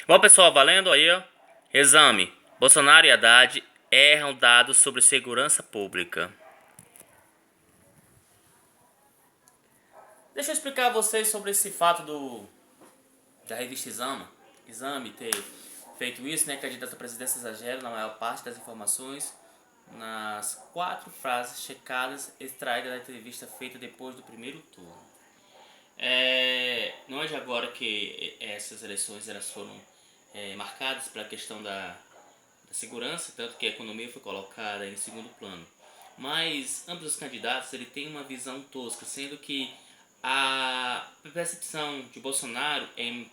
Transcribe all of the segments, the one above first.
Bom, pessoal, valendo aí, ó. Exame. Bolsonaro e Haddad erram dados sobre segurança pública. Deixa eu explicar a vocês sobre esse fato da revista Exame ter feito isso, né? Que a candidata à presidência exagera na maior parte das informações nas 4 frases checadas extraídas da entrevista feita depois do primeiro turno. Não é de agora que essas eleições elas foram marcadas pela questão da segurança, tanto que a economia foi colocada em segundo plano. Mas ambos os candidatos ele têm uma visão tosca, sendo que a percepção de Bolsonaro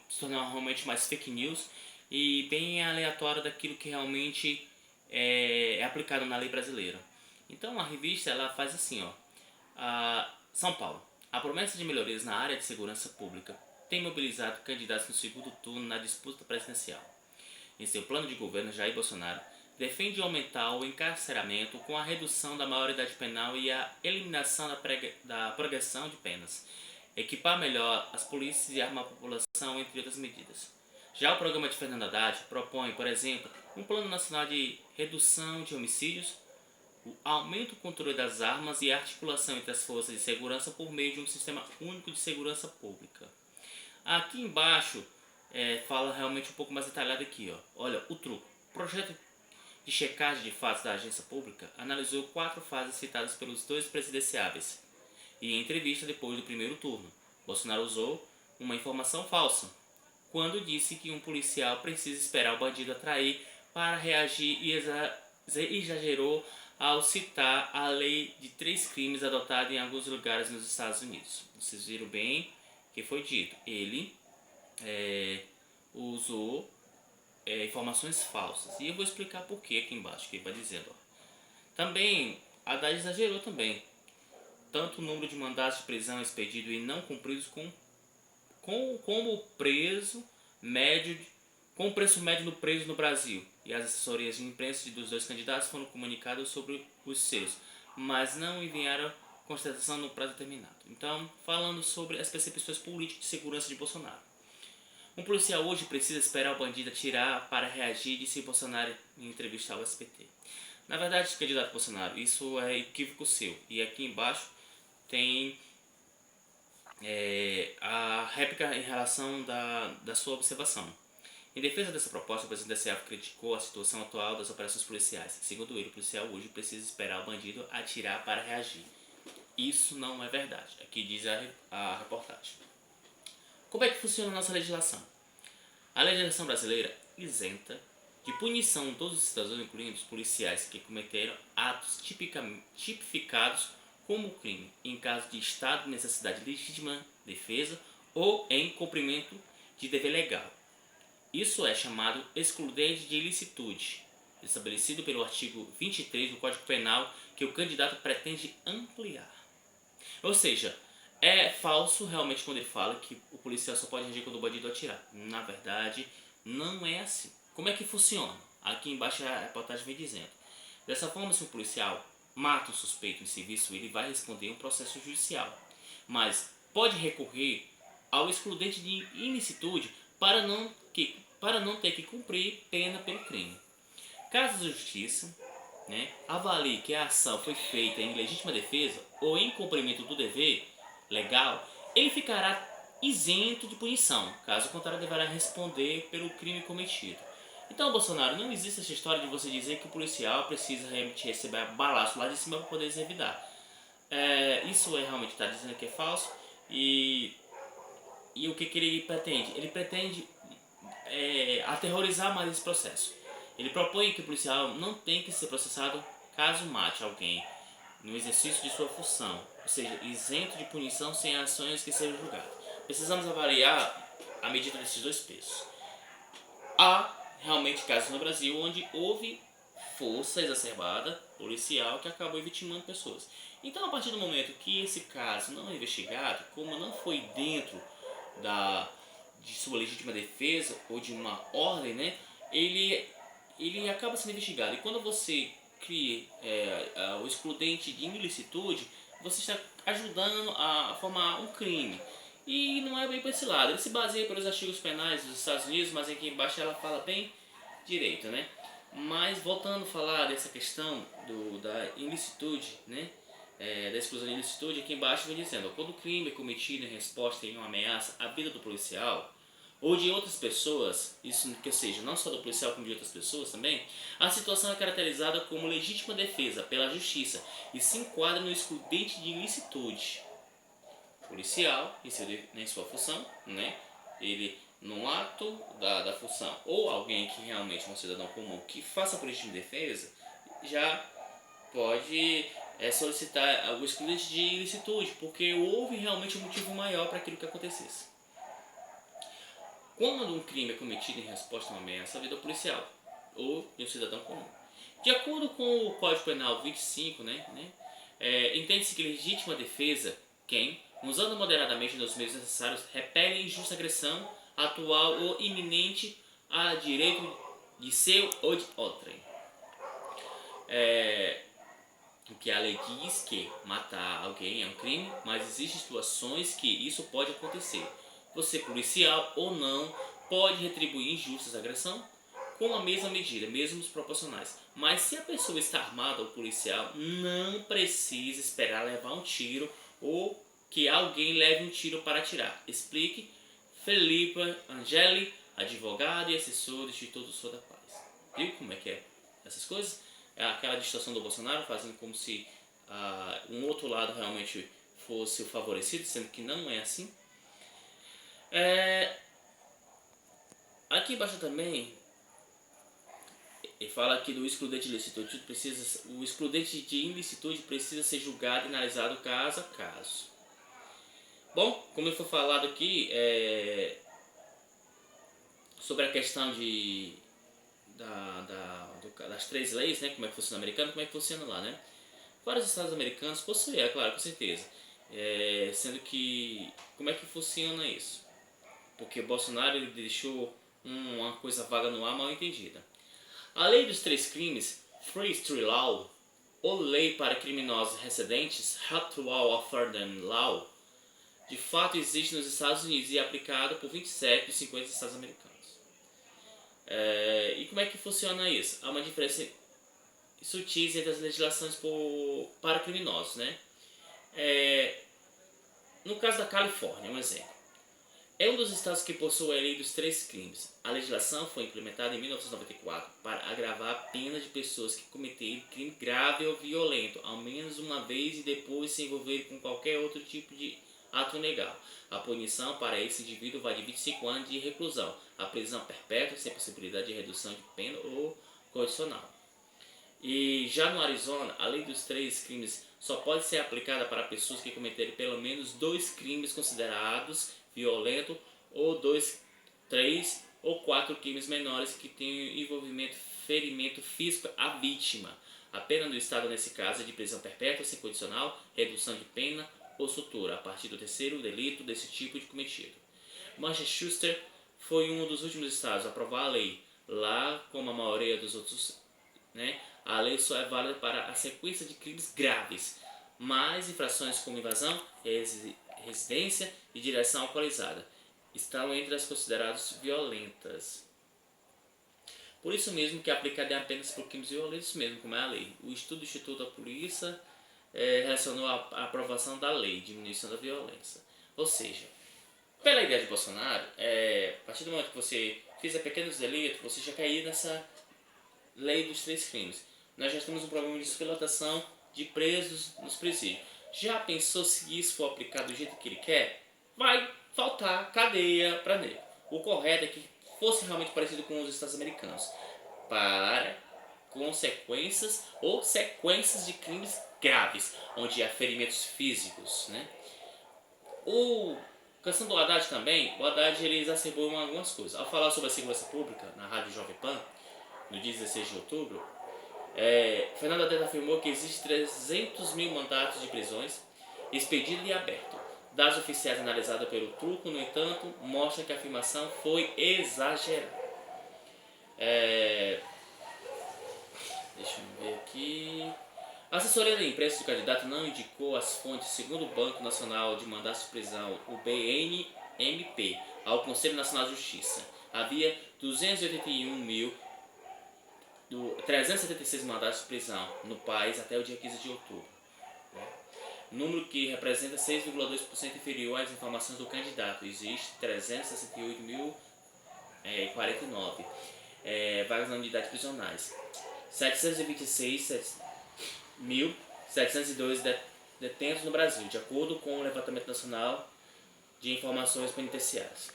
se tornou realmente mais fake news e bem aleatória daquilo que realmente é aplicado na lei brasileira. Então a revista ela faz assim, ó. São Paulo. A promessa de melhorias na área de segurança pública tem mobilizado candidatos no segundo turno na disputa presidencial. Em seu plano de governo, Jair Bolsonaro defende aumentar o encarceramento com a redução da maioridade penal e a eliminação da progressão de penas, equipar melhor as polícias e armar a população, entre outras medidas. Já o programa de Fernando Haddad propõe, por exemplo, um plano nacional de redução de homicídios, o aumento do controle das armas e a articulação entre as forças de segurança por meio de um sistema único de segurança pública. Aqui embaixo fala realmente um pouco mais detalhado aqui, ó. Olha o truque. O projeto de checagem de fatos da agência pública analisou 4 fases citadas pelos 2 presidenciáveis. E em entrevista depois do primeiro turno, Bolsonaro usou uma informação falsa quando disse que um policial precisa esperar o bandido atrair para reagir e exagerou ao citar a lei de 3 crimes adotada em alguns lugares nos Estados Unidos. Vocês viram bem que foi dito. Ele usou informações falsas. E eu vou explicar por que aqui embaixo, que ele vai dizendo. Ó. Também, Haddad exagerou também. Tanto o número de mandatos de prisão expedidos e não cumpridos como o preço médio do preso no Brasil. E as assessorias de imprensa dos 2 candidatos foram comunicadas sobre os seus, mas não enviaram constatação no prazo determinado. Então, falando sobre as percepções políticas de segurança de Bolsonaro. Um policial hoje precisa esperar o bandido atirar para reagir, disse Bolsonaro em entrevista ao SBT. Na verdade, candidato Bolsonaro, isso é equívoco seu. E aqui embaixo tem a réplica em relação da sua observação. Em defesa dessa proposta, o presidente da CEF criticou a situação atual das operações policiais. Segundo ele, o policial hoje precisa esperar o bandido atirar para reagir. Isso não é verdade. Aqui diz a reportagem. Como é que funciona a nossa legislação? A legislação brasileira isenta de punição todos os cidadãos, incluindo os policiais que cometeram atos tipificados como crime em caso de estado de necessidade legítima, defesa ou em cumprimento de dever legal. Isso é chamado excludente de ilicitude, estabelecido pelo artigo 23 do Código Penal, que o candidato pretende ampliar. Ou seja, é falso realmente quando ele fala que o policial só pode agir quando o bandido atirar. Na verdade, não é assim. Como é que funciona? Aqui embaixo a reportagem vem dizendo. Dessa forma, se um policial mata um suspeito em serviço, ele vai responder um processo judicial. Mas pode recorrer ao excludente de ilicitude para não ter que cumprir pena pelo crime. Caso a justiça avalie que a ação foi feita em legítima defesa ou em cumprimento do dever legal, ele ficará isento de punição. Caso contrário, deverá responder pelo crime cometido. Então, Bolsonaro, não existe essa história de você dizer que o policial precisa realmente receber balaço lá de cima para poder se revidar. Isso realmente está dizendo que é falso. E o que ele pretende? Ele pretende aterrorizar mais esse processo. Ele propõe que o policial não tem que ser processado caso mate alguém no exercício de sua função, ou seja, isento de punição sem ações que sejam julgadas. Precisamos avaliar a medida desses 2 pesos. Há realmente casos no Brasil onde houve força exacerbada policial que acabou vitimando pessoas. Então, a partir do momento que esse caso não é investigado, como não foi dentro de sua legítima defesa ou de uma ordem, ele acaba sendo investigado. E quando você cria o excludente de ilicitude, você está ajudando a formar um crime. E não é bem para esse lado. Ele se baseia pelos artigos penais dos Estados Unidos, mas aqui embaixo ela fala bem direito, né? Mas voltando a falar dessa questão da ilicitude, né? Da exclusão de ilicitude, aqui embaixo vem dizendo: quando o crime é cometido em resposta em uma ameaça à vida do policial ou de outras pessoas, isso que seja, não só do policial como de outras pessoas também, a situação é caracterizada como legítima defesa pela justiça e se enquadra no excludente de ilicitude. Policial, em sua função, né? Ele, no ato da função, ou alguém que realmente é um cidadão comum que faça por legítima defesa, já pode solicitar o excludente de ilicitude, porque houve realmente um motivo maior para aquilo que acontecesse. Quando um crime é cometido em resposta a uma ameaça à vida policial ou de um cidadão comum. De acordo com o Código Penal 25, entende-se que legítima defesa quem, usando moderadamente nos meios necessários, repele injusta agressão atual ou iminente a direito de seu ou de outrem. O que a lei diz que matar alguém é um crime, mas existem situações que isso pode acontecer. Você, policial ou não, pode retribuir injustas agressão com a mesma medida, mesmo os proporcionais. Mas se a pessoa está armada, o policial não precisa esperar levar um tiro ou que alguém leve um tiro para atirar. Explique Felipe Angeli, advogado e assessor do Instituto Sul da Paz. Viu como é que é essas coisas? É aquela distorção do Bolsonaro, fazendo como se um outro lado realmente fosse o favorecido, sendo que não é assim. Aqui embaixo também ele fala que do excludente de ilicitude o excludente de ilicitude precisa ser julgado e analisado caso a caso. Bom, como foi falado aqui sobre a questão das 3 leis, né, como é que funciona no americano, como é que funciona lá, né? Vários estados americanos possuem, é claro, com certeza. Sendo que, como é que funciona isso? Porque Bolsonaro ele deixou uma coisa vaga no ar, mal entendida. A lei dos 3 crimes, Free Street Law, ou lei para criminosos residentes, Habitual Offender Law, de fato existe nos Estados Unidos e é aplicado por 27 dos 50 estados americanos. E como é que funciona isso? Há uma diferença sutil entre as legislações para criminosos, né? No caso da Califórnia, um exemplo. É um dos estados que possui a lei dos 3 crimes. A legislação foi implementada em 1994 para agravar a pena de pessoas que cometerem crime grave ou violento ao menos uma vez e depois se envolverem com qualquer outro tipo de ato ilegal. A punição para esse indivíduo vai de 25 anos de reclusão a prisão perpétua sem possibilidade de redução de pena ou condicional. E já no Arizona, a lei dos 3 crimes só pode ser aplicada para pessoas que cometerem pelo menos 2 crimes considerados violentos ou 2, 3 ou 4 crimes menores que tenham envolvimento ferimento físico à vítima. A pena do Estado nesse caso é de prisão perpétua sem condicional, redução de pena ou sutura a partir do 3º delito desse tipo de cometido. Massachusetts foi um dos últimos estados a aprovar a lei. Lá, como a maioria dos outros, a lei só é válida para a sequência de crimes graves, mas infrações como invasão, residência e direção alcoolizada estão entre as consideradas violentas. Por isso mesmo que é aplicada apenas por crimes violentos mesmo, como é a lei. O estudo do Instituto da Polícia relacionou a aprovação da lei, diminuição da violência. Ou seja, pela ideia de Bolsonaro, a partir do momento que você fizer pequenos delitos, você já caiu nessa lei dos 3 crimes. Nós já temos um problema de superlotação de presos nos presídios. Já pensou se isso for aplicado do jeito que ele quer? Vai faltar cadeia para ele. O correto é que fosse realmente parecido com os Estados americanos, para consequências ou sequências de crimes graves, onde há ferimentos físicos, né? O questão do Haddad também, o Haddad ele exacerbou algumas coisas. Ao falar sobre a segurança pública na Rádio Jovem Pan, no dia 16 de outubro, Fernando Haddad afirmou que existem 300 mil mandatos de prisões expedidos e abertos. Dados oficiais analisados pelo Truco, no entanto, mostram que a afirmação foi exagerada. Deixa eu ver aqui. A assessoria da imprensa do candidato não indicou as fontes segundo o Banco Nacional de Mandatos de Prisão, o BNMP, ao Conselho Nacional de Justiça. Havia 376 mandatos de prisão no país até o dia 15 de outubro. Número que representa 6,2% inferior às informações do candidato. Existe 368.049 vagas na unidade prisionais. 726.702 detentos no Brasil, de acordo com o Levantamento Nacional de Informações Penitenciárias.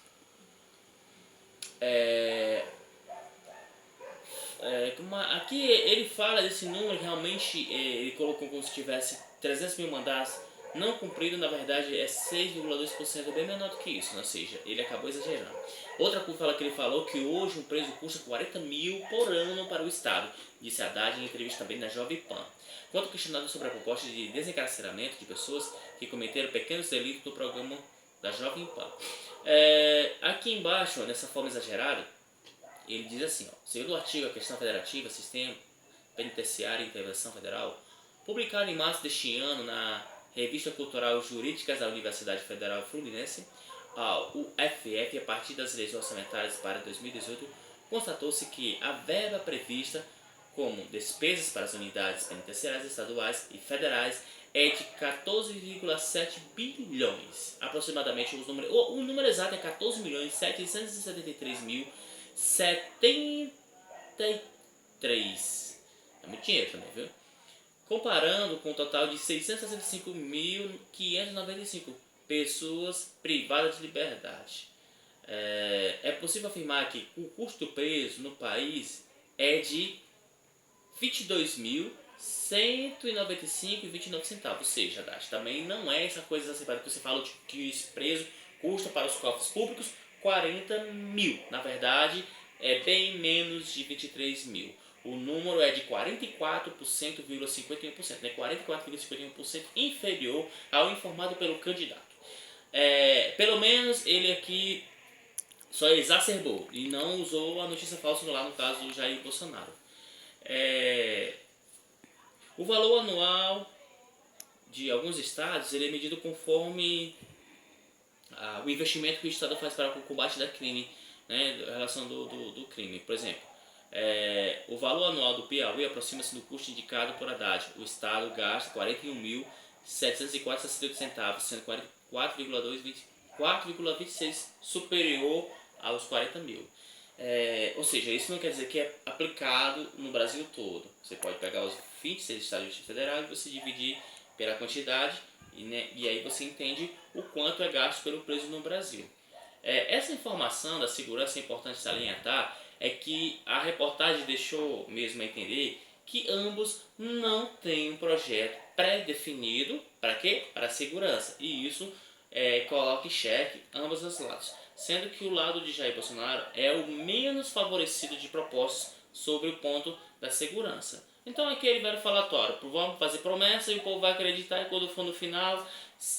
Aqui ele fala desse número, realmente ele colocou como se tivesse 300 mil mandatos não cumpridos, na verdade é 6,2%, bem menor do que isso, ou seja, ele acabou exagerando. Outra fala que ele falou que hoje um preso custa 40 mil por ano para o Estado, disse Haddad em entrevista também na Jovem Pan. Quando questionado sobre a proposta de desencarceramento de pessoas que cometeram pequenos delitos do programa da Jovem Pan. Aqui embaixo, nessa forma exagerada, ele diz assim, segundo o artigo A Questão Federativa, Sistema Penitenciário e Intervenção Federal, publicado em março deste ano na Revista Cultural Jurídicas da Universidade Federal Fluminense, a UFF, a partir das leis orçamentárias para 2018, constatou-se que a verba prevista como despesas para as unidades penitenciárias estaduais e federais é de 14,7 bilhões. Aproximadamente, o número exato é 14.773.073. É muito dinheiro também, viu? Comparando com o total de 665.595 pessoas privadas de liberdade. É possível afirmar que o custo do preso no país é de 22.195,29 centavos. Ou seja, também não é essa coisa exacerbada que você fala de que esse preso custa para os cofres públicos 40 mil. Na verdade, é bem menos de 23 mil. O número é de 44,51%, né? 44,51% inferior ao informado pelo candidato. Pelo menos ele aqui só exacerbou e não usou a notícia falsa lá no caso do Jair Bolsonaro. O valor anual de alguns estados ele é medido conforme o investimento que o estado faz para o combate da crime, né, a relação do crime. Por exemplo, o valor anual do Piauí aproxima-se do custo indicado por Haddad. O estado gasta 41.704,68 centavos, sendo 4,26 superior aos 40 mil. Ou seja, isso não quer dizer que é aplicado no Brasil todo. Você pode pegar os 26 estados federais e você dividir pela quantidade e aí você entende o quanto é gasto pelo preso no Brasil. Essa informação da segurança é importante salientar, é que a reportagem deixou mesmo a entender que ambos não têm um projeto pré-definido para quê? Para a segurança. E isso coloca em xeque ambos os lados, sendo que o lado de Jair Bolsonaro é o menos favorecido de propostas sobre o ponto da segurança. Então aquele velho falatório, vamos fazer promessa e o povo vai acreditar e quando for no final,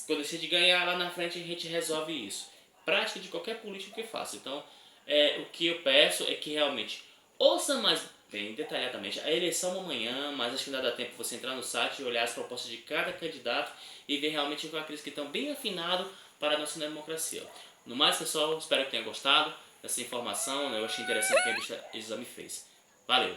quando decide ganhar lá na frente a gente resolve isso. Prática de qualquer político que faça. Então o que eu peço é que realmente ouça mais bem detalhadamente a eleição amanhã, mas acho que ainda dá tempo você entrar no site e olhar as propostas de cada candidato e ver realmente com aqueles que estão bem afinados para a nossa democracia. No mais, pessoal, espero que tenha gostado dessa informação, né? Eu achei interessante que a Revista Exame fez. Valeu!